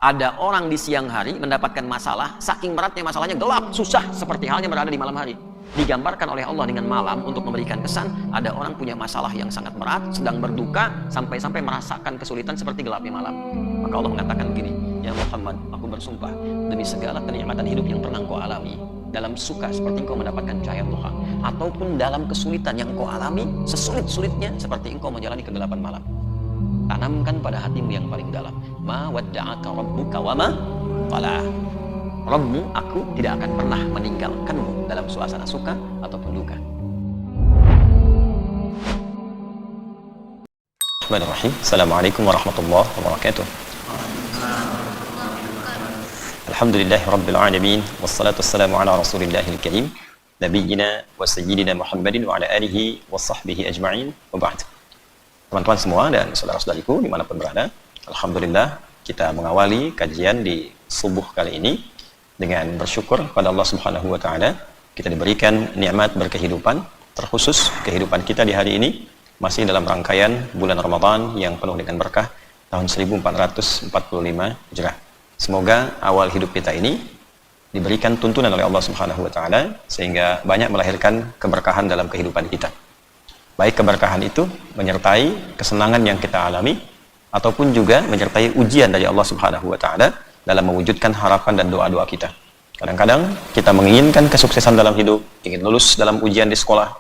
Ada orang di siang hari mendapatkan masalah, saking beratnya masalahnya gelap, susah, seperti halnya berada di malam hari. Digambarkan oleh Allah dengan malam untuk memberikan kesan, ada orang punya masalah yang sangat berat, sedang berduka, sampai-sampai merasakan kesulitan seperti gelapnya malam. Maka Allah mengatakan begini, ya Muhammad, aku bersumpah demi segala kenikmatan hidup yang pernah engkau alami, dalam suka seperti engkau mendapatkan cahaya duha, ataupun dalam kesulitan yang engkau alami, sesulit-sulitnya seperti engkau menjalani kegelapan malam. Tanamkan pada hatimu yang paling dalam, ma wadda'aka rabbuka wa ma qala. Rabbmu, aku tidak akan pernah meninggalkanmu dalam suasana suka ataupun duka. Bismillahirrahmanirrahim. Assalamualaikum warahmatullahi wabarakatuh. Alhamdulillahi rabbil alamin, wassalatu wassalamu ala rasulillahil karim, nabiyyina wa sayyidina Muhammadin wa ala alihi wa sahbihi ajma'in, wa ba'd. Teman-teman semua dan saudara-saudariku dimanapun berada, alhamdulillah kita mengawali kajian di subuh kali ini dengan bersyukur pada Allah Subhanahu wa taala. Kita diberikan nikmat berkehidupan, terkhusus kehidupan kita di hari ini masih dalam rangkaian bulan Ramadan yang penuh dengan berkah tahun 1445 Hijrah. Semoga awal hidup kita ini diberikan tuntunan oleh Allah Subhanahu wa taala sehingga banyak melahirkan keberkahan dalam kehidupan kita. Baik keberkahan itu menyertai kesenangan yang kita alami ataupun juga menyertai ujian dari Allah Subhanahu wa taala dalam mewujudkan harapan dan doa-doa kita. Kadang-kadang kita menginginkan kesuksesan dalam hidup, ingin lulus dalam ujian di sekolah,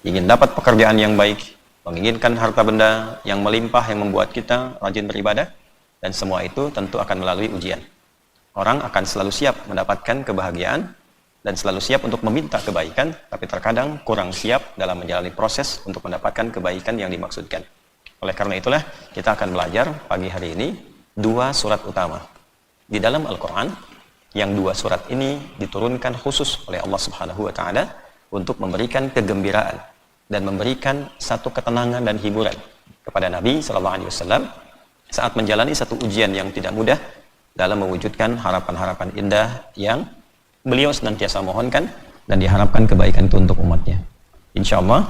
ingin dapat pekerjaan yang baik, menginginkan harta benda yang melimpah yang membuat kita rajin beribadah, dan semua itu tentu akan melalui ujian. Orang akan selalu siap mendapatkan kebahagiaan dan selalu siap untuk meminta kebaikan, tapi terkadang kurang siap dalam menjalani proses untuk mendapatkan kebaikan yang dimaksudkan. Oleh karena itulah kita akan belajar pagi hari ini dua surat utama di dalam Al-Quran, yang dua surat ini diturunkan khusus oleh Allah Subhanahu wa taala untuk memberikan kegembiraan dan memberikan satu ketenangan dan hiburan kepada Nabi sallallahu alaihi wasallam saat menjalani satu ujian yang tidak mudah dalam mewujudkan harapan-harapan indah yang beliau senantiasa mohonkan dan diharapkan kebaikan itu untuk umatnya. Insyaallah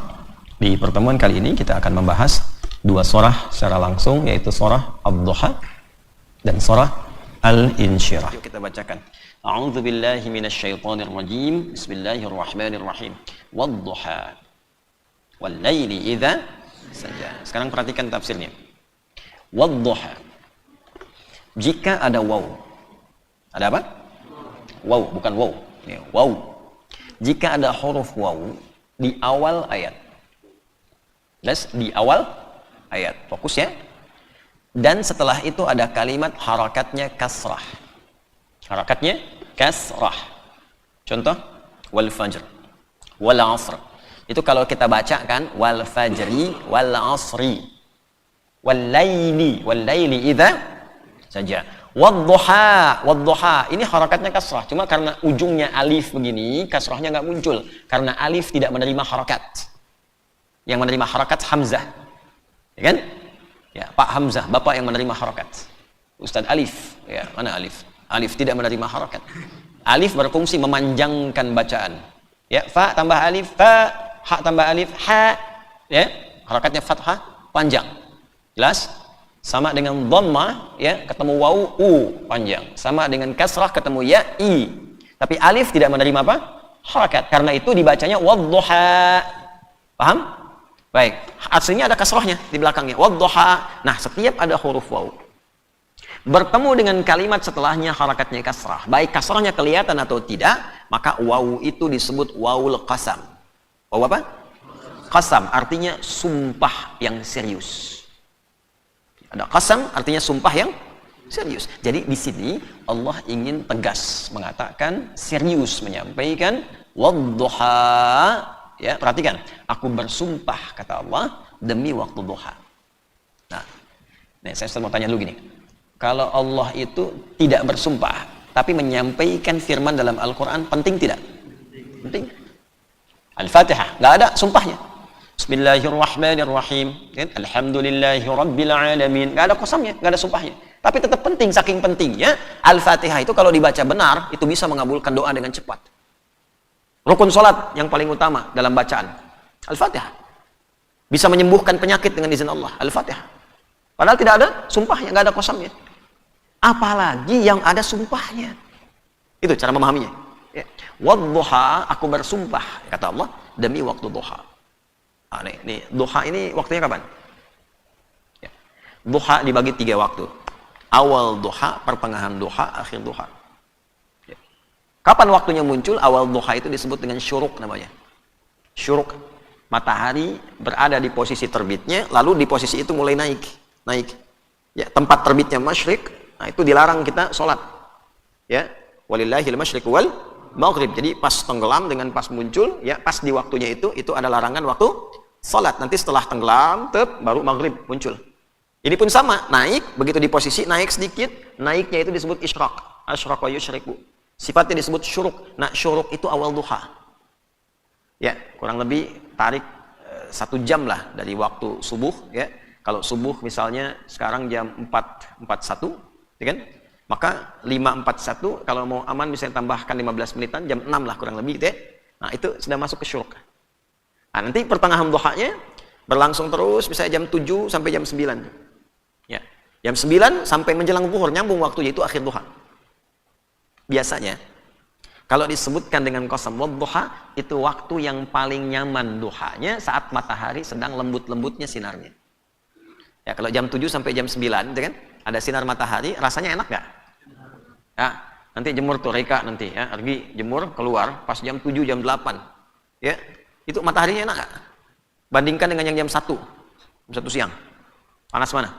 di pertemuan kali ini kita akan membahas dua surah secara langsung, yaitu surah Ad-Duha dan surah Al-Insyirah. Yuk kita bacakan. A'udzu billahi minasyaitonir rajim. Bismillahirrahmanirrahim. Wad-duha wal laili idza saja. Sekarang perhatikan tafsirnya. Wad-duha. Jika ada waw. Ada apa? Waw, bukan waw. Ya, waw. Jika ada huruf waw di awal ayat. Jelas di awal ayat. Fokus ya. Dan setelah itu ada kalimat harakatnya kasrah. Harakatnya kasrah. Contoh, wal fajr, wal asr. Itu kalau kita baca kan, wal fajri, wal asri, wal laili idza saja. Wadduha, wadduha. Ini harakatnya kasrah. Cuma karena ujungnya alif begini, kasrahnya nggak muncul. Karena alif tidak menerima harakat. Yang menerima harakat hamzah. Ya kan? Ya, Pak Hamzah, Bapak yang menerima harakat. Ustadz Alif, ya, mana Alif? Alif tidak menerima harakat. Alif berfungsi memanjangkan bacaan. Ya, fa tambah alif, fa, ha tambah alif, ha. Ya, harakatnya fathah panjang. Jelas? Sama dengan dhammah, ya, ketemu waw, u panjang. Sama dengan kasrah ketemu ya, i. Tapi alif tidak menerima apa? Harakat. Karena itu dibacanya wadduha. Paham? Baik, aslinya ada kasrahnya di belakangnya, wadduha. Nah, setiap ada huruf waw bertemu dengan kalimat setelahnya harakatnya kasrah, baik kasrahnya kelihatan atau tidak, maka waw itu disebut wawul qasam. Waw apa? Qasam, artinya sumpah yang serius. Ada qasam, artinya sumpah yang serius. Jadi di sini Allah ingin tegas mengatakan, serius menyampaikan wadduha. Ya, perhatikan, aku bersumpah kata Allah demi waktu duha. Nah, saya mau tanya dulu gini. Kalau Allah itu tidak bersumpah, tapi menyampaikan firman dalam Al-Quran, penting tidak? Penting. Al-Fatihah, nggak ada sumpahnya. Bismillahirrahmanirrahim. Alhamdulillahi rabbil alamin. Nggak ada qasamnya, nggak ada sumpahnya. Tapi tetap penting, saking pentingnya Al-Fatihah itu kalau dibaca benar, itu bisa mengabulkan doa dengan cepat. Rukun sholat yang paling utama dalam bacaan Al-Fatihah. Bisa menyembuhkan penyakit dengan izin Allah, Al-Fatihah. Padahal tidak ada sumpahnya, nggak ada qasamnya. apalagi yang ada sumpahnya. Itu cara memahaminya. Ya. Wadduha, aku bersumpah, kata Allah, demi waktu duha. Nah, nih, duha ini waktunya kapan? Ya. Duha dibagi 3 waktu. Awal duha, pertengahan duha, akhir duha. Ya. Kapan waktunya muncul? Awal duha itu disebut dengan syuruk namanya. Syuruk. Matahari berada di posisi terbitnya, lalu di posisi itu mulai naik. Ya, tempat terbitnya masyrik, nah itu dilarang kita sholat. Ya. Walillahil masyriq wal maghrib. Jadi pas tenggelam dengan pas muncul, ya pas di waktunya itu ada larangan waktu salat. Nanti setelah tenggelam, baru maghrib muncul. Ini pun sama, naik, begitu di posisi naik sedikit, naiknya itu disebut isyraq. Asyraq wa yusyriku. Sifatnya disebut syuruk. Nah, syuruk itu awal duha. Ya, kurang lebih tarik 1 jam lah dari waktu subuh, ya. Kalau subuh misalnya sekarang jam 4.41, ya kan? Maka 5.41 kalau mau aman bisa tambahkan 15 menitan, jam 6 lah kurang lebih gitu ya. Nah itu sudah masuk ke syuruk. Nah nanti pertengahan duhanya berlangsung terus bisa jam 7 sampai jam 9. Ya. Jam 9 sampai menjelang zuhur, nyambung waktu, yaitu akhir duha. Biasanya kalau disebutkan dengan qasam wadduha, itu waktu yang paling nyaman duhanya saat matahari sedang lembut-lembutnya sinarnya. Ya kalau jam 7 sampai jam 9 gitu kan, ada sinar matahari, rasanya enak nggak? Ya, nanti jemur tuh reka nanti ya, pergi jemur keluar pas jam 7 jam 8. Ya, itu mataharinya enak nggak? Bandingkan dengan yang jam 1 siang. Panas mana?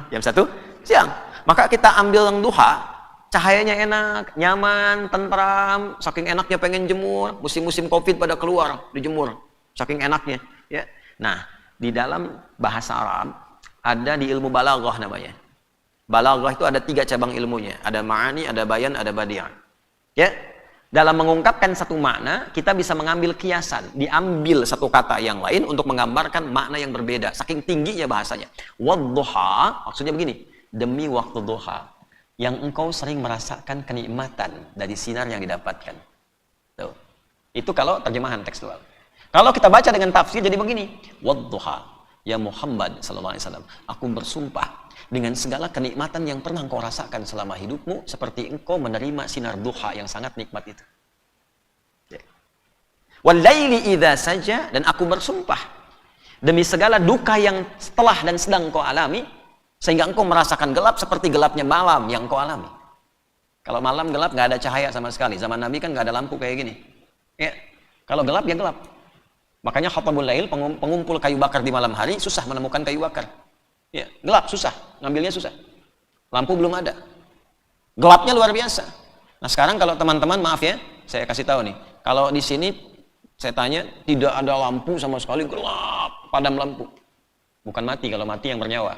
Jam 1 siang. Maka kita ambil yang duha, cahayanya enak, nyaman, tentram, saking enaknya pengen jemur, musim-musim Covid pada keluar dijemur, saking enaknya, ya. Nah, di dalam bahasa Arab ada di ilmu balaghah namanya. Balaghah itu ada 3 cabang ilmunya. Ada ma'ani, ada bayan, ada badi'. Ya. Dalam mengungkapkan satu makna, kita bisa mengambil kiasan, diambil satu kata yang lain untuk menggambarkan makna yang berbeda. Saking tingginya bahasanya. Wadduha, maksudnya begini, demi waktu duha yang engkau sering merasakan kenikmatan dari sinar yang didapatkan. Tuh. Itu kalau terjemahan tekstual. Kalau kita baca dengan tafsir jadi begini, wadduha, ya Muhammad sallallahu alaihi wasallam, aku bersumpah dengan segala kenikmatan yang pernah engkau rasakan selama hidupmu, seperti engkau menerima sinar duha yang sangat nikmat itu. Wal laili idza saja, dan aku bersumpah demi segala duka yang telah dan sedang engkau alami, sehingga engkau merasakan gelap seperti gelapnya malam yang engkau alami. Kalau malam gelap nggak ada cahaya sama sekali. Zaman Nabi kan nggak ada lampu kayak gini. Ya, kalau gelap ya gelap. Makanya khatabul lail, pengumpul kayu bakar di malam hari, susah menemukan kayu bakar. Ya, gelap, susah. Ngambilnya susah. Lampu belum ada. Gelapnya luar biasa. Nah sekarang kalau teman-teman, maaf ya, saya kasih tahu nih. Kalau di sini, saya tanya, tidak ada lampu sama sekali, gelap, padam lampu. Bukan mati, kalau mati yang bernyawa.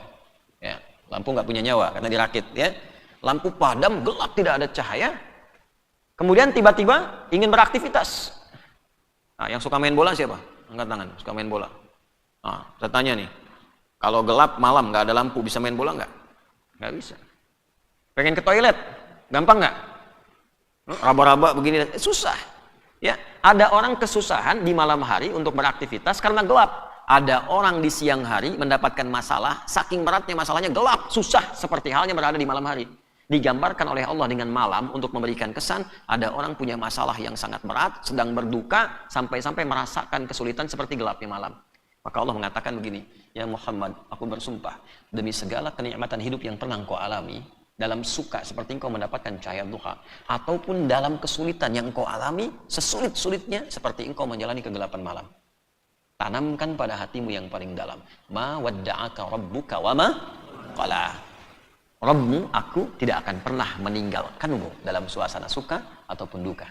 Ya, lampu nggak punya nyawa, karena dirakit. Ya. Lampu padam, gelap, tidak ada cahaya. Kemudian tiba-tiba ingin beraktivitas. Nah, yang suka main bola siapa? Angkat tangan, suka main bola. Nah, saya tanya nih, kalau gelap malam nggak ada lampu, bisa main bola nggak? Nggak bisa. Pengen ke toilet, gampang nggak? Raba-raba begini, susah. Ya, ada orang kesusahan di malam hari untuk beraktivitas karena gelap. Ada orang di siang hari mendapatkan masalah, saking beratnya masalahnya gelap, susah, seperti halnya berada di malam hari. Digambarkan oleh Allah dengan malam untuk memberikan kesan, ada orang punya masalah yang sangat berat, sedang berduka, sampai-sampai merasakan kesulitan seperti gelapnya malam. Maka Allah mengatakan begini, ya Muhammad, aku bersumpah, demi segala kenikmatan hidup yang pernah engkau alami, dalam suka seperti engkau mendapatkan cahaya duha, ataupun dalam kesulitan yang engkau alami, sesulit-sulitnya seperti engkau menjalani kegelapan malam. Tanamkan pada hatimu yang paling dalam, ma wadda'aka rabbuka wa ma qala. Rabbmu, aku tidak akan pernah meninggalkanmu dalam suasana suka ataupun duka.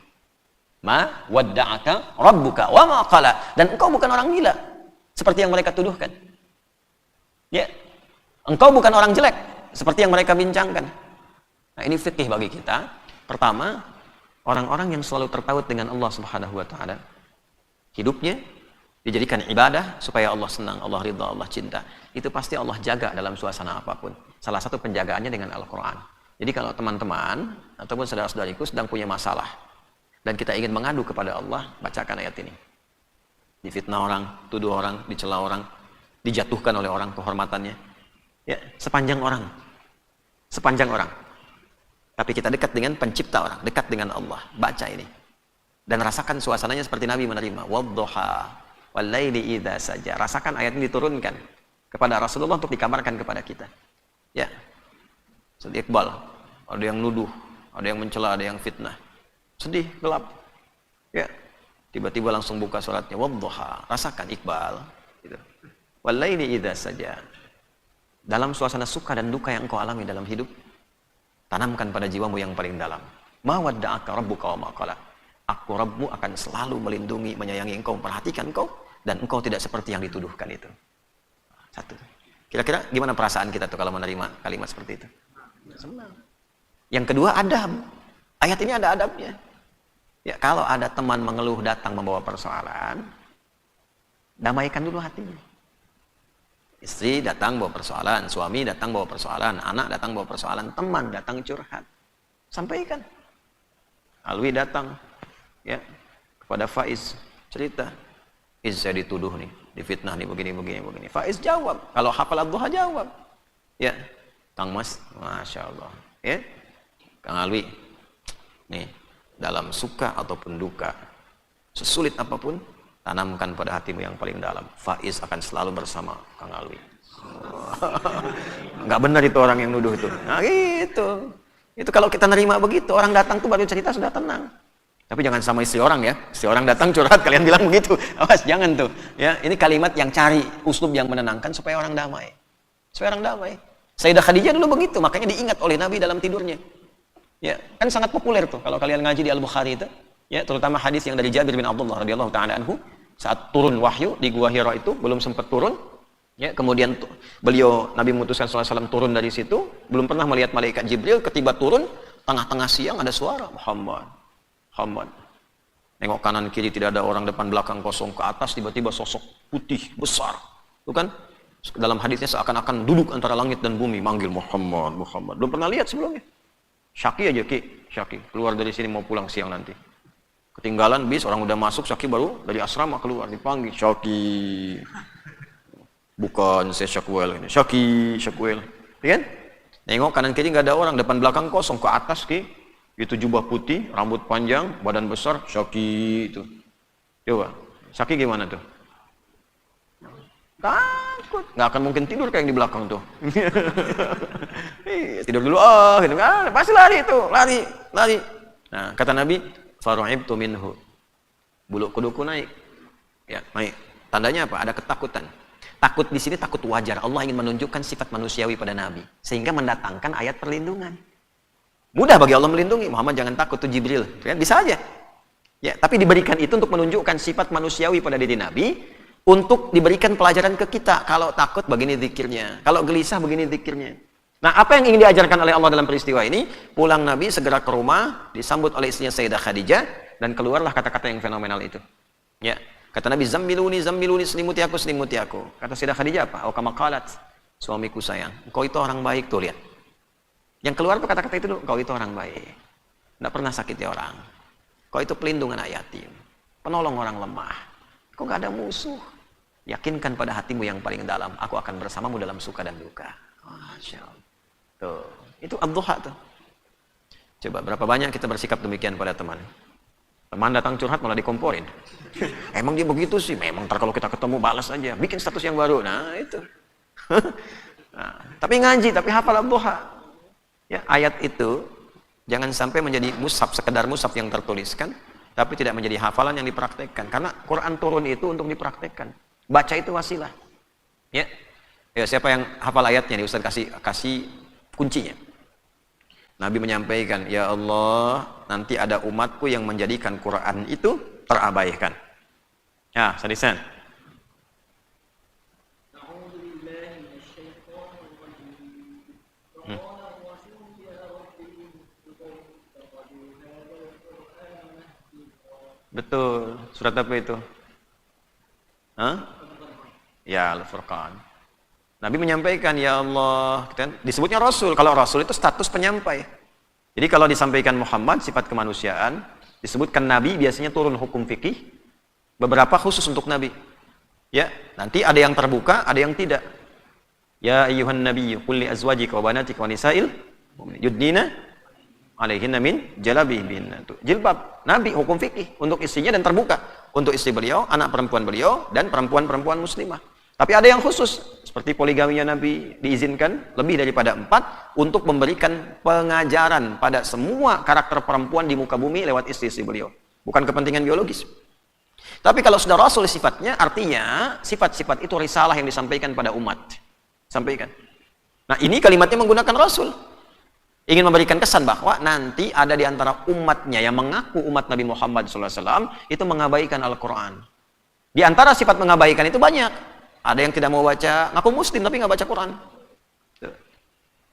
Ma wadda'aka rabbuka wa ma qala. Dan engkau bukan orang gila seperti yang mereka tuduhkan. Ya. Engkau bukan orang jelek seperti yang mereka bincangkan. Nah, ini fikih bagi kita. Pertama, orang-orang yang selalu terpaut dengan Allah Subhanahu wa taala, hidupnya dijadikan ibadah supaya Allah senang, Allah ridha, Allah cinta. Itu pasti Allah jaga dalam suasana apapun. Salah satu penjagaannya dengan Al-Quran. Jadi kalau teman-teman ataupun saudara-saudariku sedang punya masalah dan kita ingin mengadu kepada Allah, bacakan ayat ini. Difitnah orang, tuduh orang, dicela orang, dijatuhkan oleh orang kehormatannya. Ya, sepanjang orang. sepanjang orang. Tapi kita dekat dengan pencipta orang, dekat dengan Allah. Baca ini. Dan rasakan suasananya seperti Nabi menerima. Wadduha wal-laili idza saja. Rasakan ayat ini diturunkan kepada Rasulullah untuk dikabarkan kepada kita. Ya. Sedih Iqbal, ada yang nuduh, ada yang mencela, ada yang fitnah. Sedih, gelap. Ya. Tiba-tiba langsung buka suratnya. Wadduha. Rasakan Iqbal. Gitu. Wal-laili idza saja. Dalam suasana suka dan duka yang engkau alami dalam hidup, tanamkan pada jiwamu yang paling dalam. Ma wadda'aka rabbuka wa ma qala. Aku Rabbmu akan selalu melindungi, menyayangi engkau, memperhatikan engkau, dan engkau tidak seperti yang dituduhkan itu. Satu. Kira-kira gimana perasaan kita tuh kalau menerima kalimat seperti itu? Senang. Yang kedua, adab. Ayat ini ada adabnya. Ya, kalau ada teman mengeluh datang membawa persoalan, damaikan dulu hatinya. Istri datang bawa persoalan, suami datang bawa persoalan, anak datang bawa persoalan, teman datang curhat. Sampaikan. Alwi datang ya kepada Faiz, cerita. Iz, saya dituduh nih, difitnah nih, begini. Faiz jawab. Kalau hafal ad-duha jawab. Ya, Kang Mas, Masya Allah. Ya, Kang Alwi, nih, dalam suka ataupun duka, sesulit apapun, tanamkan pada hatimu yang paling dalam. Faiz akan selalu bersama Kang Alwi. Nggak benar itu orang yang nuduh itu. Nah gitu. Itu kalau kita nerima begitu, orang datang tuh baru cerita sudah tenang. Tapi jangan sama istri orang ya. Istri orang datang curhat, kalian bilang begitu. Awas, jangan tuh. Ya, ini kalimat yang cari uslub yang menenangkan supaya orang damai. Supaya orang damai. Sayyidah Khadijah dulu begitu, makanya diingat oleh Nabi dalam tidurnya. Ya, kan sangat populer tuh kalau kalian ngaji di Al-Bukhari itu. Ya, terutama hadis yang dari Jabir bin Abdullah radhiyallahu taala anhu, saat turun wahyu di Gua Hira itu belum sempat turun. Ya, kemudian beliau Nabi memutuskan sallallahu alaihi wasallam turun dari situ, belum pernah melihat malaikat Jibril, ketiba turun tengah-tengah siang ada suara Muhammad. Nengok kanan kiri tidak ada orang, depan belakang kosong, ke atas tiba-tiba sosok putih besar. Itu kan dalam hadisnya seakan-akan duduk antara langit dan bumi manggil Muhammad. Belum pernah lihat sebelumnya. Syaki aja Syaki keluar dari sini mau pulang siang nanti. Ketinggalan bis, orang udah masuk, Syaki baru dari asrama keluar, dipanggil Syaki. Bukan saya Syakwel ini, Syakwel. Ya kan? Nengok kanan kiri nggak ada orang, depan belakang kosong, ke atas itu jubah putih, rambut panjang, badan besar, Syaki itu. Coba, Syaki gimana tuh? Takut, nggak akan mungkin tidur kayak yang di belakang tuh. Tidur dulu, gitu kan? Pasti lari itu, lari. Nah, kata Nabi, faru'ibtu minhu. Bulu kuduku naik. Ya, naik. Tandanya apa? Ada ketakutan. Takut di sini takut wajar. Allah ingin menunjukkan sifat manusiawi pada Nabi, sehingga mendatangkan ayat perlindungan. Mudah bagi Allah melindungi. Muhammad jangan takut, tuh Jibril. Kan? Bisa aja. Ya, tapi diberikan itu untuk menunjukkan sifat manusiawi pada diri Nabi, untuk diberikan pelajaran ke kita. Kalau takut begini zikirnya, kalau gelisah begini zikirnya. Nah, apa yang ingin diajarkan oleh Allah dalam peristiwa ini? Pulang Nabi segera ke rumah, disambut oleh istrinya Sayyidah Khadijah, dan keluarlah kata-kata yang fenomenal itu. Ya, kata Nabi, zammiluni, selimuti aku. Kata Sayyidah Khadijah apa? Oh, kama qalat, suamiku sayang, engkau itu orang baik. Tuh lihat, yang keluar tuh kata-kata itu dulu, engkau itu orang baik, tidak pernah sakiti orang, engkau itu pelindung anak yatim, penolong orang lemah, engkau gak ada musuh. Yakinkan pada hatimu yang paling dalam, aku akan bersamamu dalam suka dan duka. Masya Allah. Tuh, itu ad-duha tuh. Coba berapa banyak kita bersikap demikian pada teman. Teman datang curhat malah dikomporin. Emang dia begitu sih, memang ntar kalau kita ketemu balas aja, bikin status yang baru. Nah itu. Nah, tapi ngaji, tapi hafal ad-duha. Ya, ayat itu jangan sampai menjadi mushaf, sekedar mushaf yang tertuliskan, tapi tidak menjadi hafalan yang dipraktekkan. Karena Quran turun itu untuk dipraktekkan. Baca itu wasilah. Ya. Ya, siapa yang hafal ayatnya nih, Ustaz kasih kuncinya. Nabi menyampaikan, ya Allah, nanti ada umatku yang menjadikan Quran itu terabaikan. Ya, Sadisan. Betul. Surat apa itu? Hah? Ya, Al-Furqan. Nabi menyampaikan, ya Allah, disebutnya Rasul. Kalau Rasul itu status penyampai. Jadi kalau disampaikan Muhammad, sifat kemanusiaan, disebutkan Nabi, biasanya turun hukum fikih, beberapa khusus untuk Nabi. Ya, nanti ada yang terbuka, ada yang tidak. Ya ayyuhan nabiyyu qul li azwajika wa banatika wa nisa'il Yudnina alaihinna min jalabibihinna. Jilbab Nabi, hukum fikih untuk istrinya dan terbuka untuk istri beliau, anak perempuan beliau, dan perempuan-perempuan muslimah. Tapi ada yang khusus, seperti poligaminya Nabi diizinkan lebih daripada 4 untuk memberikan pengajaran pada semua karakter perempuan di muka bumi lewat istri-istri beliau. Bukan kepentingan biologis. Tapi kalau sudah Rasul sifatnya, artinya sifat-sifat itu risalah yang disampaikan pada umat. Sampaikan. Nah, ini kalimatnya menggunakan Rasul. Ingin memberikan kesan bahwa nanti ada di antara umatnya yang mengaku umat Nabi Muhammad SAW itu mengabaikan Al-Quran. Di antara sifat mengabaikan itu banyak. Ada yang tidak mau baca, ngaku muslim tapi nggak baca Quran.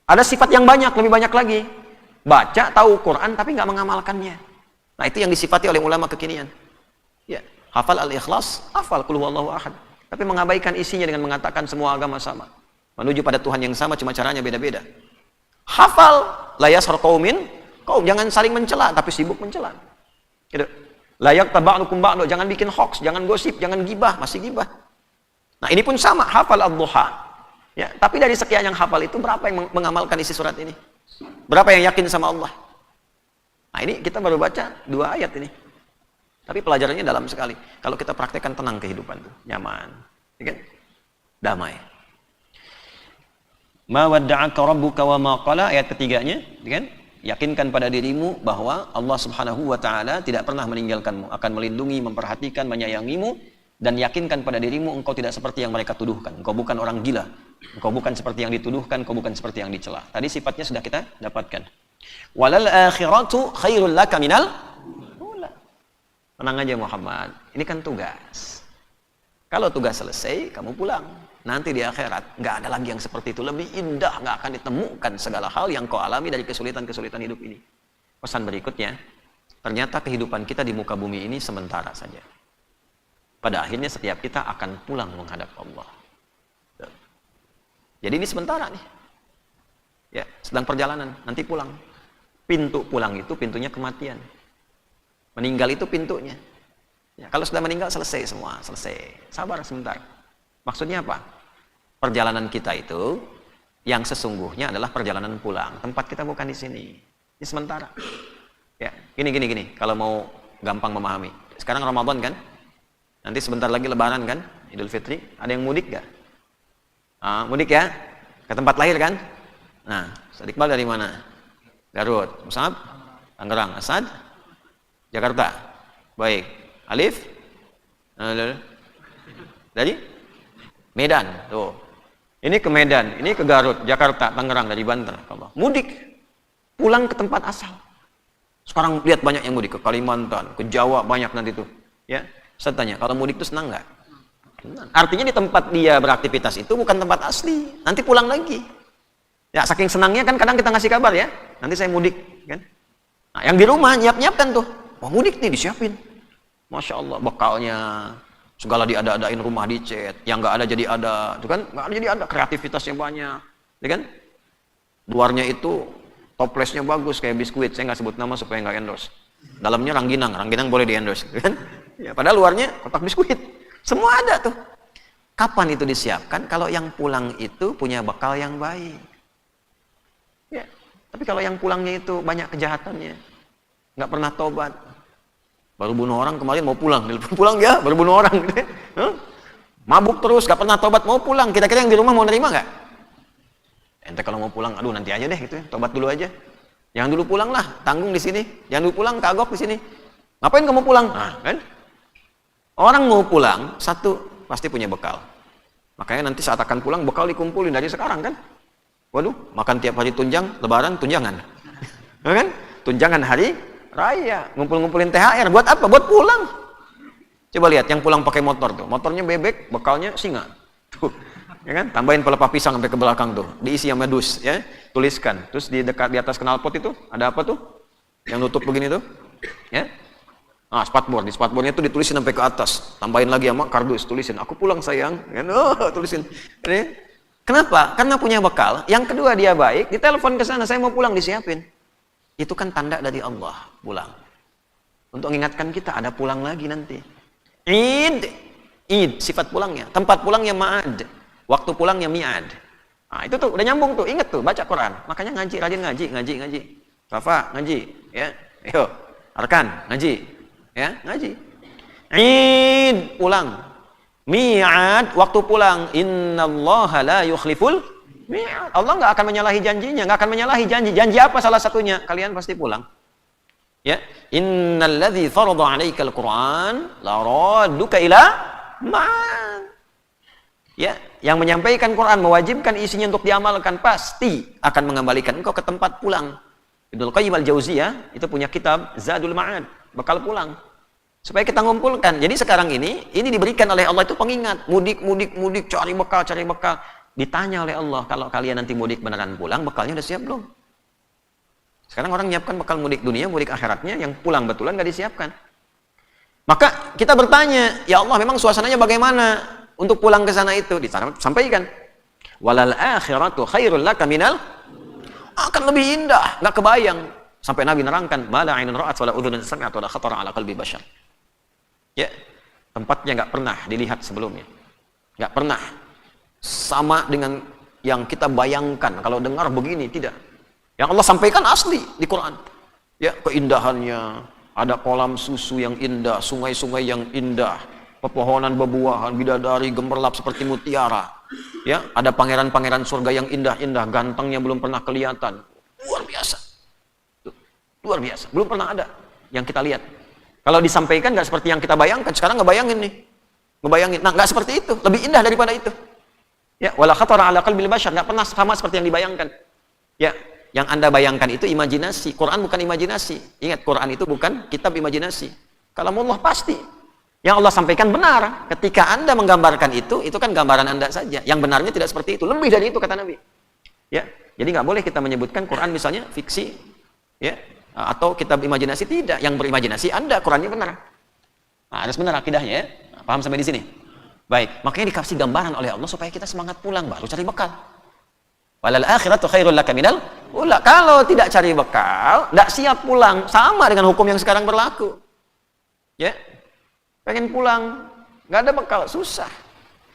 Ada sifat yang banyak, lebih banyak lagi. Baca, tahu Quran tapi nggak mengamalkannya. Nah, itu yang disifati oleh ulama kekinian. Ya, hafal al-ikhlas, hafal qul huwallahu ahad. Tapi mengabaikan isinya dengan mengatakan semua agama sama. Menuju pada Tuhan yang sama, cuma caranya beda-beda. Hafal la yaskhar qaumin, kaum jangan saling mencela tapi sibuk mencela. Gitu. La yaktaba'ukum ba'du, jangan bikin hoax, jangan gosip, jangan gibah, masih gibah. Nah, ini pun sama, hafal ad-duha. Ya, tapi dari sekian yang hafal itu berapa yang mengamalkan isi surat ini? Berapa yang yakin sama Allah? Nah, ini kita baru baca 2 ayat ini. Tapi pelajarannya dalam sekali. Kalau kita praktekkan tenang kehidupan tuh, nyaman, ya kan? Damai. Ma wadda'aka rabbuka wa ma qala, ayat ketiganya, kan? Yakinkan pada dirimu bahwa Allah Subhanahu wa taala tidak pernah meninggalkanmu, akan melindungi, memperhatikan, menyayangimu, dan yakinkan pada dirimu engkau tidak seperti yang mereka tuduhkan. Engkau bukan orang gila. Engkau bukan seperti yang dituduhkan, engkau bukan seperti yang dicela. Tadi sifatnya sudah kita dapatkan. Walal akhiratu khairul laka minal ula. Tenang aja Muhammad, ini kan tugas. Kalau tugas selesai, kamu pulang. Nanti di akhirat nggak ada lagi yang seperti itu, lebih indah, nggak akan ditemukan segala hal yang kau alami dari kesulitan-kesulitan hidup ini. Pesan berikutnya, ternyata kehidupan kita di muka bumi ini sementara saja. Pada akhirnya setiap kita akan pulang menghadap Allah. Jadi ini sementara nih, ya, sedang perjalanan, nanti pulang. Pintu pulang itu pintunya kematian, meninggal itu pintunya. Ya, kalau sudah meninggal selesai semua, selesai. Sabar sebentar. Maksudnya apa? Perjalanan kita itu yang sesungguhnya adalah perjalanan pulang. Tempat kita bukan di sini. Ini sementara. Ya, gini. Kalau mau gampang memahami. Sekarang Ramadan kan? Nanti sebentar lagi Lebaran kan? Idul Fitri. Ada yang mudik gak? Mudik ya? Ke tempat lahir kan? Nah, Ustaz Iqbal dari mana? Garut. Musab? Tangerang. Asad? Jakarta. Baik. Alif? Dari? Medan. Tuh. Ini ke Medan, ini ke Garut, Jakarta, Tangerang, dari Banten. Mudik, pulang ke tempat asal. Sekarang lihat banyak yang mudik ke Kalimantan, ke Jawa banyak nanti tuh. Ya, saya tanya, kalau mudik itu senang nggak? Artinya di tempat dia beraktivitas itu bukan tempat asli. Nanti pulang lagi. Ya, saking senangnya kan kadang kita ngasih kabar ya. Nanti saya mudik, kan? Nah, yang di rumah nyiap-nyiapkan tuh. Wah, mudik nih disiapin. Masya Allah, bekalnya. Segala diada-adain, rumah dicet, yang nggak ada jadi ada, itu kan nggak ada jadi ada, kreativitasnya banyak, ya kan? Luarnya itu toplesnya bagus kayak biskuit, saya nggak sebut nama supaya nggak endorse. Dalamnya rangginang boleh di endorse, kan? Ya, padahal luarnya kotak biskuit, semua ada tuh. Kapan itu disiapkan? Kalau yang pulang itu punya bekal yang baik. Ya, tapi kalau yang pulangnya itu banyak kejahatannya, nggak pernah tobat. Baru bunuh orang kemarin mau pulang ya, baru bunuh orang. Mabuk terus, gak pernah tobat, mau pulang. Kira-kira yang di rumah mau nerima gak? Ente kalau mau pulang, aduh nanti aja deh gitu ya, tobat dulu aja. Jangan dulu pulang lah, tanggung di sini. Jangan dulu pulang, kagok di sini. Ngapain kamu pulang? Nah, kan? Orang mau pulang, satu pasti punya bekal. Makanya nanti saat akan pulang, bekal dikumpulin dari sekarang kan? Waduh, makan tiap hari tunjang, lebaran tunjangan. Kan? Tunjangan hari raya, ngumpul-ngumpulin THR, buat apa? Buat pulang. Coba lihat yang pulang pakai motor tuh, motornya bebek, bekalnya singa. Tuh, ya kan? Tambahin pelepah pisang sampai ke belakang tuh, diisi sama dus, ya, tuliskan. Terus di dekat di atas knalpot itu ada apa tuh? Yang nutup begini tuh, ya? Spatbor, di spatbornya tuh ditulisin sampai ke atas. Tambahin lagi sama kardus, tulisin, aku pulang sayang. Kan? Tulisin. Ini. Kenapa? Karena punya bekal. Yang kedua dia baik, ditelepon ke sana, saya mau pulang, disiapin. Itu kan tanda dari Allah, pulang. Untuk mengingatkan kita, ada pulang lagi nanti. Id, sifat pulangnya. Tempat pulangnya ma'ad. Waktu pulangnya mi'ad. Nah, itu tuh udah nyambung tuh, inget tuh baca Quran. Makanya ngaji, rajin ngaji. Rafa ngaji, ya. Ayo, Arkan ngaji, ya, ngaji. Id pulang. Mi'ad waktu pulang. Innallaha la yukhliful mi'ad. Allah nggak akan menyalahi janjinya, nggak akan menyalahi janji. Janji apa salah satunya? Kalian pasti pulang. Ya, innalladzi farada 'alaikal Qur'an la radduka ila ma'ad. Ya, yang menyampaikan Quran mewajibkan isinya untuk diamalkan pasti akan mengembalikan engkau ke tempat pulang. Ibnu Qayyim al-Jauziyah itu punya kitab Zadul Ma'ad, bekal pulang. Supaya kita ngumpulkan. Jadi sekarang ini diberikan oleh Allah itu pengingat, mudik, cari bekal. Ditanya oleh Allah, kalau kalian nanti mudik beneran pulang, bekalnya udah siap belum? Sekarang orang menyiapkan bekal mudik dunia, mudik akhiratnya, yang pulang betulan nggak disiapkan. Maka kita bertanya, ya Allah memang suasananya bagaimana? Untuk pulang ke sana itu disampaikan, walal akhiratu khairul laka minal, akan lebih indah, nggak kebayang. Sampai Nabi nerangkan, mala ainun ra'at wala udhunun sami'at wala khatara ala qalbi bashar. Ya, tempatnya nggak pernah dilihat sebelumnya, nggak pernah sama dengan yang kita bayangkan. Kalau dengar begini, tidak. Yang Allah sampaikan asli di Quran. Ya, keindahannya, ada kolam susu yang indah, sungai-sungai yang indah, pepohonan bebuahan, bidadari gemerlap seperti mutiara. Ya, ada pangeran-pangeran surga yang indah-indah, gantengnya belum pernah kelihatan. Luar biasa. Luar biasa. Belum pernah ada yang kita lihat. Kalau disampaikan nggak seperti yang kita bayangkan. Sekarang ngebayangin nih. Ngebayangin. Nah, nggak seperti itu. Lebih indah daripada itu. Ya, wala khatara ala qalbil bashar. Nggak pernah sama seperti yang dibayangkan. Ya, yang Anda bayangkan itu imajinasi. Quran bukan imajinasi. Ingat, Quran itu bukan kitab imajinasi. Kalamullah pasti. Yang Allah sampaikan benar. Ketika Anda menggambarkan itu kan gambaran Anda saja. Yang benarnya tidak seperti itu. Lebih dari itu kata Nabi. Ya, jadi nggak boleh kita menyebutkan Quran misalnya fiksi, ya, atau kitab imajinasi. Tidak. Yang berimajinasi Anda, Qurannya benar. Nah, harus benar akidahnya, ya. Nah, paham sampai di sini? Baik. Makanya dikasih gambaran oleh Allah supaya kita semangat pulang, baru cari bekal. Walal akhiratu khairul laka minal ula. Kalau tidak cari bekal, tidak siap pulang, sama dengan hukum yang sekarang berlaku. Ya. Pengen pulang, nggak ada bekal, susah.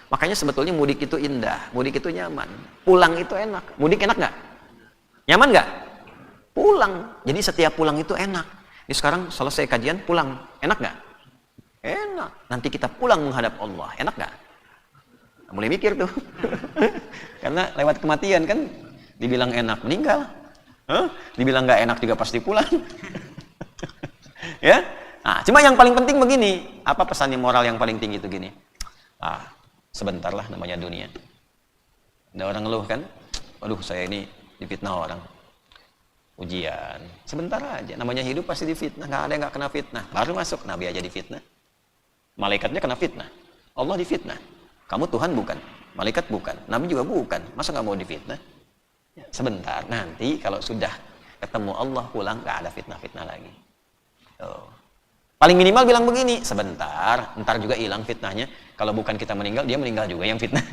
Makanya sebetulnya mudik itu indah, mudik itu nyaman, pulang itu enak. Mudik enak nggak? Nyaman nggak? Pulang. Jadi setiap pulang itu enak. Ini sekarang selesai kajian, pulang, enak nggak? Enak. Nanti kita pulang menghadap Allah, enak nggak? Nah, mulai mikir tuh. Karena lewat kematian kan, dibilang enak meninggal, dibilang nggak enak juga pasti pulang. Ya. Nah, cuma yang paling penting begini, apa pesannya moral yang paling tinggi itu gini? Sebentar lah namanya dunia. Ada orang ngeluh kan, aduh saya ini difitnah orang. Ujian, sebentar aja, namanya hidup pasti difitnah, nggak ada yang nggak kena fitnah. Baru masuk, Nabi aja difitnah. Malaikatnya kena fitnah, Allah difitnah. Kamu Tuhan bukan, malaikat bukan, Nabi juga bukan, masa nggak mau difitnah? Sebentar, nanti kalau sudah ketemu Allah pulang, nggak ada fitnah-fitnah lagi. Tuh. Paling minimal bilang begini, sebentar, ntar juga hilang fitnahnya. Kalau bukan kita meninggal, dia meninggal juga yang fitnah.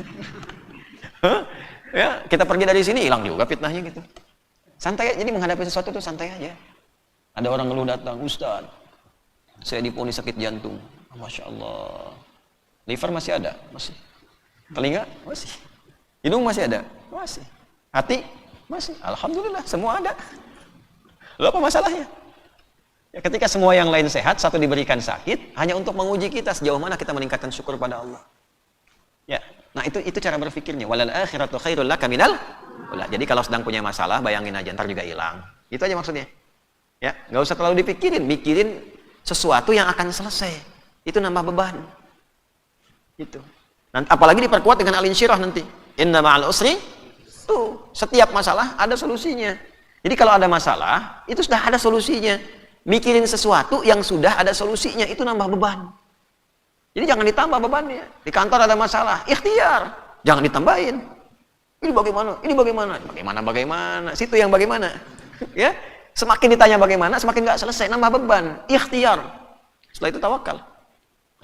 Ya, kita pergi dari sini, hilang juga fitnahnya gitu. Santai, jadi menghadapi sesuatu itu santai aja. Ada orang ngeluh datang, Ustaz, saya diponis sakit jantung. Masya Allah. Liver masih ada? Masih. Telinga? Masih. Hidung masih ada? Masih. Hati? Masih. Alhamdulillah, semua ada. Lalu apa masalahnya? Ya, ketika semua yang lain sehat, satu diberikan sakit, hanya untuk menguji kita sejauh mana kita meningkatkan syukur pada Allah. Ya, nah itu cara berpikirnya. Walal akhiratu khairul laka minal ula. Jadi kalau sedang punya masalah, bayangin aja, ntar juga hilang. Itu aja maksudnya. Ya, nggak usah terlalu dipikirin, mikirin sesuatu yang akan selesai. Itu nambah beban. Itu. Nanti, apalagi diperkuat dengan al-insyirah nanti. Inna ma'al usri. Tuh, setiap masalah ada solusinya. Jadi kalau ada masalah, itu sudah ada solusinya. Mikirin sesuatu yang sudah ada solusinya, itu nambah beban. Jadi jangan ditambah bebannya. Di kantor ada masalah, ikhtiar, jangan ditambahin. Ini bagaimana? Ini bagaimana? Bagaimana? Situ yang bagaimana? Ya, semakin ditanya bagaimana, semakin nggak selesai, nambah beban. Ikhtiar. Setelah itu tawakal.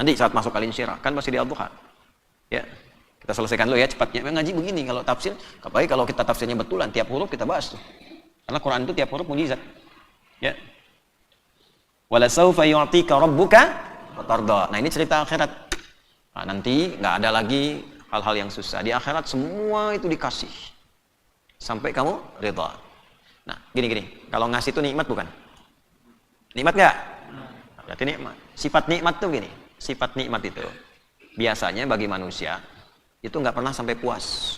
Nanti saat masuk al-insyirah, kan masih di al-duha. Ya, kita selesaikan dulu ya cepatnya. Ngaji begini kalau tafsir, apalagi kalau kita tafsirnya betulan, tiap huruf kita bahas tuh. Karena Quran itu tiap huruf mukjizat. Ya. Wala saufa yu'tika rabbuka fatarda. Nah, ini cerita akhirat. Nah, nanti nggak ada lagi hal-hal yang susah. Di akhirat semua itu dikasih. sampai kamu ridha. Nah, gini. Kalau ngasih itu nikmat bukan? Nikmat nggak? Berarti nikmat. Sifat nikmat tuh gini. Sifat nikmat itu biasanya bagi manusia itu nggak pernah sampai puas.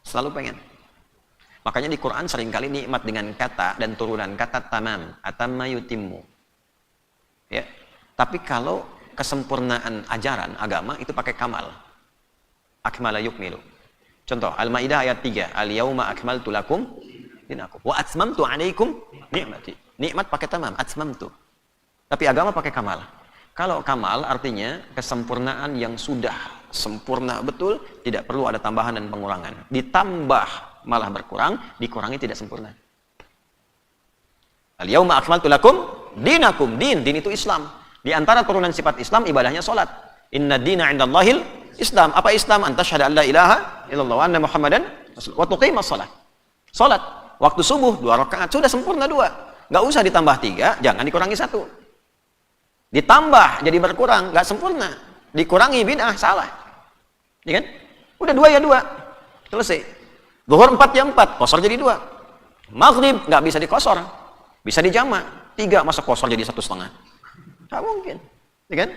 Selalu pengen. Makanya di Quran seringkali nikmat dengan kata dan turunan kata tamam, atamma yutimmu. Ya. Tapi kalau kesempurnaan ajaran agama itu pakai kamal. Akmala yukmilu. Contoh, Al-Maidah ayat 3, Al-yauma akmaltu lakum dinakum wa atmamtu 'alaikum ni'mati. Nikmat pakai tamam, atmamtu. Tapi agama pakai kamal. Kalau kamal artinya kesempurnaan yang sudah sempurna betul, tidak perlu ada tambahan dan pengurangan. Ditambah malah berkurang, dikurangi tidak sempurna. Al-yauma akmaltu lakum dinakum. Din itu Islam. Di antara turunan sifat Islam ibadahnya salat. Inna dina 'indallahil Islam. Apa Islam? Anta syahada an la ilaha illallah wa anna Muhammadan wa tuqimas salat. Salat waktu subuh 2 rakaat sudah sempurna 2. Enggak usah ditambah 3, jangan dikurangi 1. Ditambah jadi berkurang, enggak sempurna. Dikurangi bid'ah, salah. Ya kan? Udah 2 ya 2. Selesai. Zuhur 4 ya 4, qasar jadi 2. Maghrib enggak bisa dikosor. Bisa dijamak. 3 masa qasar jadi 1,5. Enggak mungkin. Ya kan?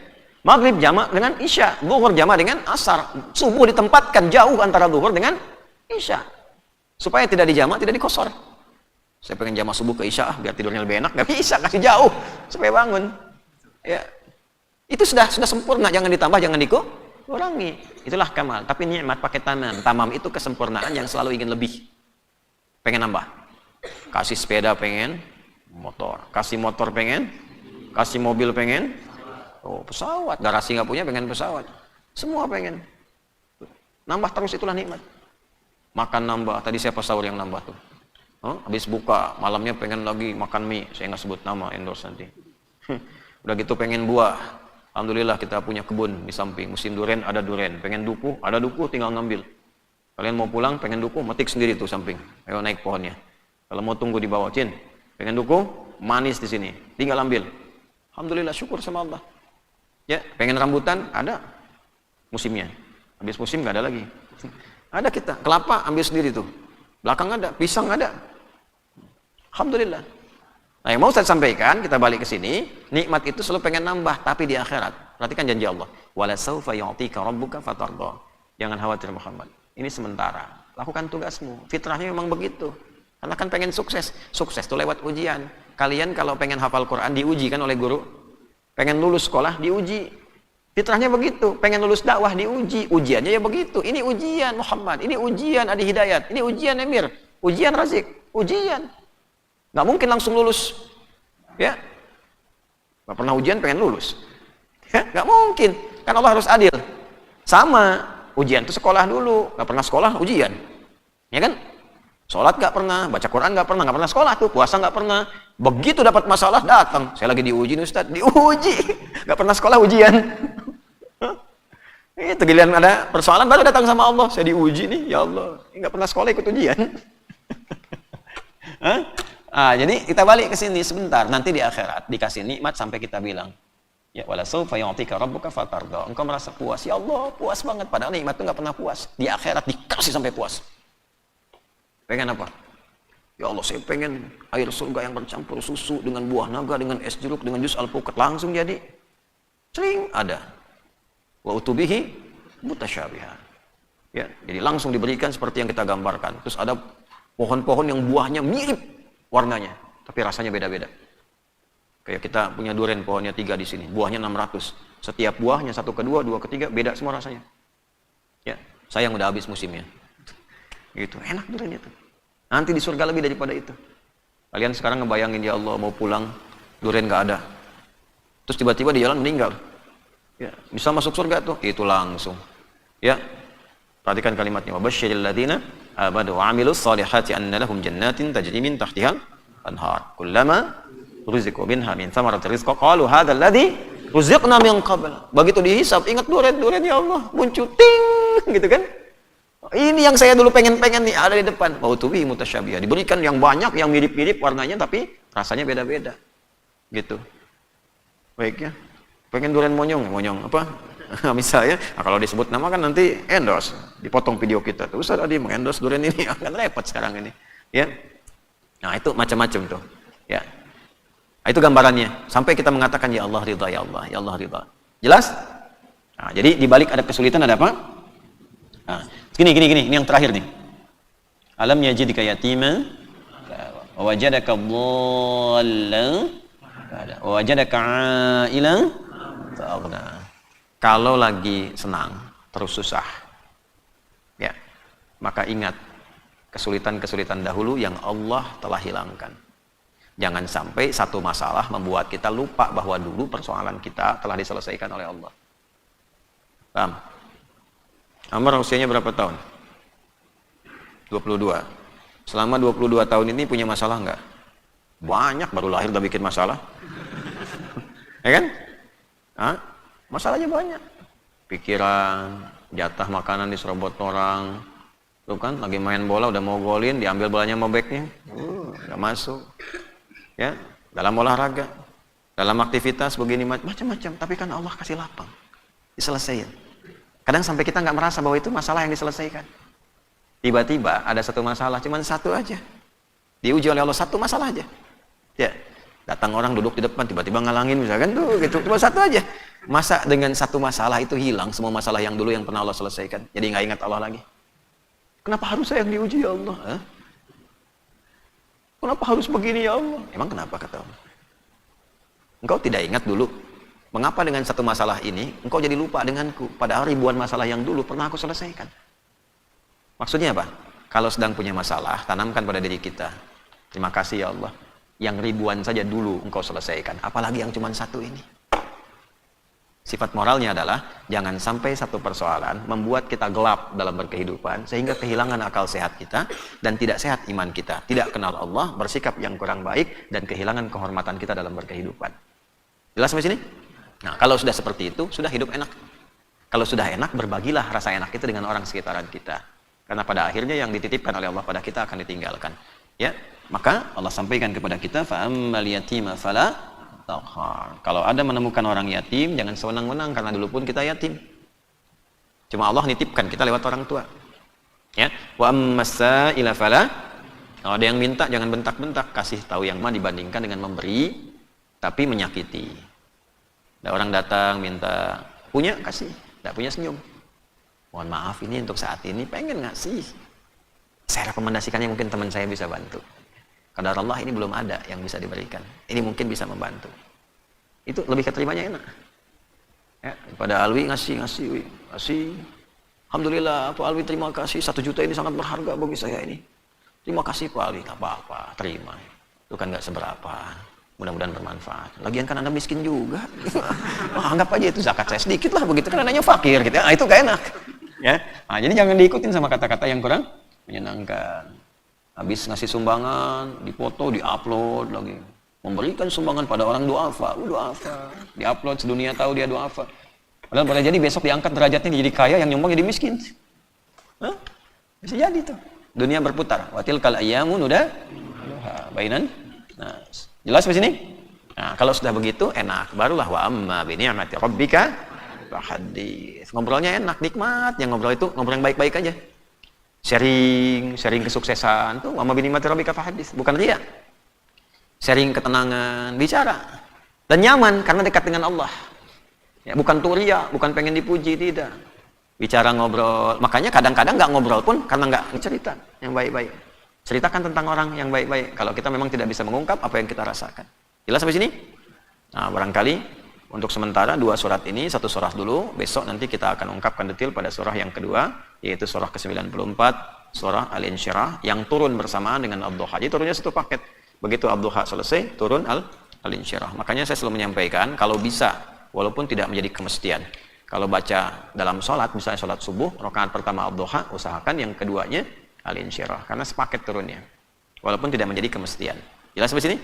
Maghrib jamak dengan Isya, zuhur jamak dengan Asar. Subuh ditempatkan jauh antara zuhur dengan Isya. Supaya tidak dijamak, tidak dikosor. Saya pengen jamak subuh ke Isya, biar tidurnya lebih enak. Nggak bisa, kasih jauh supaya bangun. Ya, itu sudah sempurna. Jangan ditambah, jangan dikurangi. Itulah kamal. Tapi nikmat pakai tamam. Tamam itu kesempurnaan yang selalu ingin lebih. Pengen nambah. Kasih sepeda pengen motor. Kasih motor pengen. Kasih mobil pengen. Oh, pesawat. Garasi nggak punya, pengen pesawat. Semua pengen. Nambah terus, itulah nikmat. Makan nambah. Tadi siapa sahur yang nambah tuh? Habis buka, malamnya pengen lagi makan mie. Saya nggak sebut nama, endorse nanti. Udah gitu pengen buah. Alhamdulillah kita punya kebun di samping. Musim durian ada durian. Pengen duku, ada duku, tinggal ngambil. Kalian mau pulang, pengen duku, metik sendiri tuh samping. Ayo naik pohonnya. Kalau mau tunggu di bawah, Cin. Pengen duku, manis di sini. Tinggal ambil. Alhamdulillah, syukur sama Allah. Ya, pengen rambutan, ada musimnya. Habis musim nggak ada lagi. Ada kita, kelapa ambil sendiri tuh. Belakang ada, pisang ada. Alhamdulillah. Nah, yang mau saya sampaikan, kita balik ke sini, nikmat itu selalu pengen nambah, tapi di akhirat. Perhatikan janji Allah. Wala saufa yu'tika rabbuka fatarda. Jangan khawatir Muhammad. Ini sementara. Lakukan tugasmu. Fitrahnya memang begitu. Karena kan pengen sukses. Sukses itu lewat ujian. Kalian kalau pengen hafal Quran diuji kan oleh guru. Pengen lulus sekolah diuji. Fitrahnya begitu. Pengen lulus dakwah diuji. Ujiannya ya begitu. Ini ujian Muhammad. Ini ujian Adi Hidayat. Ini ujian Emir. Ujian Razik. Ujian. Nggak mungkin langsung lulus. Ya. Nggak pernah ujian pengen lulus. Ya, nggak mungkin. Kan Allah harus adil. Sama. Ujian itu sekolah dulu. Nggak pernah sekolah ujian. Ya kan? Sholat nggak pernah, baca Quran nggak pernah sekolah tuh, puasa nggak pernah. Begitu dapat masalah datang, saya lagi diuji nih Ustaz, diuji, nggak pernah sekolah ujian. Itu giliran ada persoalan baru datang sama Allah, saya diuji nih, ya Allah, nggak pernah sekolah ikut ujian. Jadi kita balik ke sini sebentar, nanti di akhirat dikasih nikmat sampai kita bilang, ya wala saufa yu'tika rabbuka fatarda. Engkau merasa puas, ya Allah puas banget, padahal nikmat itu nggak pernah puas. Di akhirat dikasih sampai puas. Pengen apa? Ya Allah, saya pengen air surga yang bercampur susu dengan buah naga, dengan es jeruk, dengan jus alpukat. Langsung jadi. Sering ada. Wa utubihi mutasyabihan. Ya, jadi langsung diberikan seperti yang kita gambarkan. Terus ada pohon-pohon yang buahnya mirip warnanya, tapi rasanya beda-beda. Kayak kita punya durian pohonnya 3 di sini, buahnya 600. Setiap buahnya 1 kedua, 2 ketiga beda semua rasanya. Ya, sayang udah habis musimnya. Gitu, enak durian itu. Nanti di surga lebih daripada itu. Kalian sekarang ngebayangin, ya Allah mau pulang, durian nggak ada. Terus tiba-tiba di jalan meninggal. Ya, bisa masuk surga tuh, itu langsung. Ya, perhatikan kalimatnya. Wabasyiril ladzina amanu wa 'amilus shalihati anna lahum jannatin tajri min tahtihal anhar. Kullama ruziqu minha min thamaratir rizqa qalu hadzal ladzi ruziqna min qabl. Begitu dihisab, ingat durian ya Allah, muncul ting gitu kan. Ini yang saya dulu pengen-pengen nih, ada di depan. Mautubi mutasyabiah. Diberikan yang banyak, yang mirip-mirip warnanya, tapi rasanya beda-beda. Gitu. Baik ya. Pengen durian monyong apa? Misalnya, nah kalau disebut nama kan nanti endorse, dipotong video kita. Tuh Ustaz Adi mengendorse durian ini, kan repot sekarang ini. Ya. Nah, itu macam-macam tuh. Ya. Nah, itu gambarannya. Sampai kita mengatakan ya Allah ridha, ya Allah, ya Allah ridha. Jelas? Nah, jadi di balik ada kesulitan ada apa? Nah, gini, ini yang terakhir nih. Alam yajidka yatima wa wajadaka dhallan wa wajadaka a'ilan fa'aghna. Kalau lagi senang, terus susah. Ya. Maka ingat kesulitan-kesulitan dahulu yang Allah telah hilangkan. Jangan sampai satu masalah membuat kita lupa bahwa dulu persoalan kita telah diselesaikan oleh Allah. Paham? Amr usianya berapa tahun? 22. Selama 22 tahun ini punya masalah enggak? Banyak, baru lahir udah bikin masalah. Ya kan? Hah? Masalahnya banyak. Pikiran, jatah makanan diserobot orang. Tuh kan, lagi main bola udah mau golin, diambil bolanya sama backnya. Enggak masuk. Ya, dalam olahraga, dalam aktivitas begini macam-macam. Tapi kan Allah kasih lapang. Diselesaikan. Kadang sampai kita nggak merasa bahwa itu masalah yang diselesaikan. Tiba-tiba ada satu masalah, cuma satu aja. Diuji oleh Allah satu masalah aja. Ya, datang orang duduk di depan, tiba-tiba ngalangin misalkan tuh, gitu. Cuma satu aja. Masa dengan satu masalah itu hilang semua masalah yang dulu yang pernah Allah selesaikan? Jadi nggak ingat Allah lagi. Kenapa harus saya yang diuji ya Allah? Hah? Kenapa harus begini ya Allah? Emang kenapa kata Allah? Engkau tidak ingat dulu? Mengapa dengan satu masalah ini engkau jadi lupa denganku? Padahal ribuan masalah yang dulu pernah aku selesaikan. Maksudnya apa? Kalau sedang punya masalah, tanamkan pada diri kita. Terima kasih ya Allah. Yang ribuan saja dulu engkau selesaikan. Apalagi yang cuma satu ini. Sifat moralnya adalah, jangan sampai satu persoalan membuat kita gelap dalam berkehidupan, sehingga kehilangan akal sehat kita, dan tidak sehat iman kita. Tidak kenal Allah, bersikap yang kurang baik, dan kehilangan kehormatan kita dalam berkehidupan. Jelas sampai sini? Nah, kalau sudah seperti itu, sudah hidup enak. Kalau sudah enak, berbagilah rasa enak itu dengan orang sekitaran kita. Karena pada akhirnya yang dititipkan oleh Allah pada kita akan ditinggalkan. Ya, maka Allah sampaikan kepada kita, fa'ammal yatima fala taqhar. Kalau ada menemukan orang yatim, jangan sewenang-wenang karena dulu pun kita yatim. Cuma Allah nitipkan kita lewat orang tua. Ya, wa ammas-sa'ila fala. Kalau ada yang minta jangan bentak-bentak, kasih tahu yang mana dibandingkan dengan memberi tapi menyakiti. Ada orang datang minta, punya kasih, tidak punya senyum. Mohon maaf ini untuk saat ini pengen ngasih. Saya rekomendasikannya mungkin teman saya bisa bantu. Kadar Allah ini belum ada yang bisa diberikan. Ini mungkin bisa membantu. Itu lebih keterimanya enak. Ya, pada Alwi ngasih. Alhamdulillah Pak Alwi terima kasih, 1 juta ini sangat berharga bagi saya ini. Terima kasih Pak Alwi, nggak apa-apa, terima. Itu kan nggak seberapa. Mudah-mudahan bermanfaat. Lagian kan Anda miskin juga. Anggap aja itu zakat saya sedikit lah begitu kan Andanya fakir gitu. Nah, itu gak enak. Ya. Nah, jadi jangan diikutin sama kata-kata yang kurang menyenangkan. Habis ngasih sumbangan, dipoto, diupload lagi. Memberikan sumbangan pada orang duafa, diupload sedunia tahu dia duafa. Padahal boleh jadi besok diangkat derajatnya jadi kaya, yang nyumbang jadi miskin. Hah? Bisa jadi tuh. Dunia berputar. Watil kal ayyamun udah bainan. Nah, jelas di sini? Nah, kalau sudah begitu enak, barulah wa amma bi ni'mati rabbika fahaddits. Ngobrolnya enak, nikmat. Yang ngobrol itu ngobrol yang baik-baik aja. Sharing kesuksesan tuh wa amma bi ni'mati rabbika fahaddits, bukan riya. Sharing ketenangan, bicara. Dan nyaman karena dekat dengan Allah. Ya, bukan tuh riya, bukan pengen dipuji, tidak. Bicara ngobrol. Makanya kadang-kadang nggak ngobrol pun karena nggak cerita yang baik-baik. Ceritakan tentang orang yang baik-baik. Kalau kita memang tidak bisa mengungkap apa yang kita rasakan. Jelas sampai sini? Nah, barangkali untuk sementara 2 surat ini, 1 surah dulu. Besok nanti kita akan ungkapkan detail pada surah yang kedua, yaitu surah ke-94, surah Al-Insyirah, yang turun bersamaan dengan Ad-Duha. Jadi turunnya 1 paket. Begitu Ad-Duha selesai, turun Al-Insyirah. Makanya saya selalu menyampaikan, kalau bisa, walaupun tidak menjadi kemestian, kalau baca dalam sholat, misalnya sholat subuh, rakaat pertama Ad-Duha, usahakan yang keduanya Al-Insyirah, karena sepaket turunnya, walaupun tidak menjadi kemestian. Jelas sampai sini?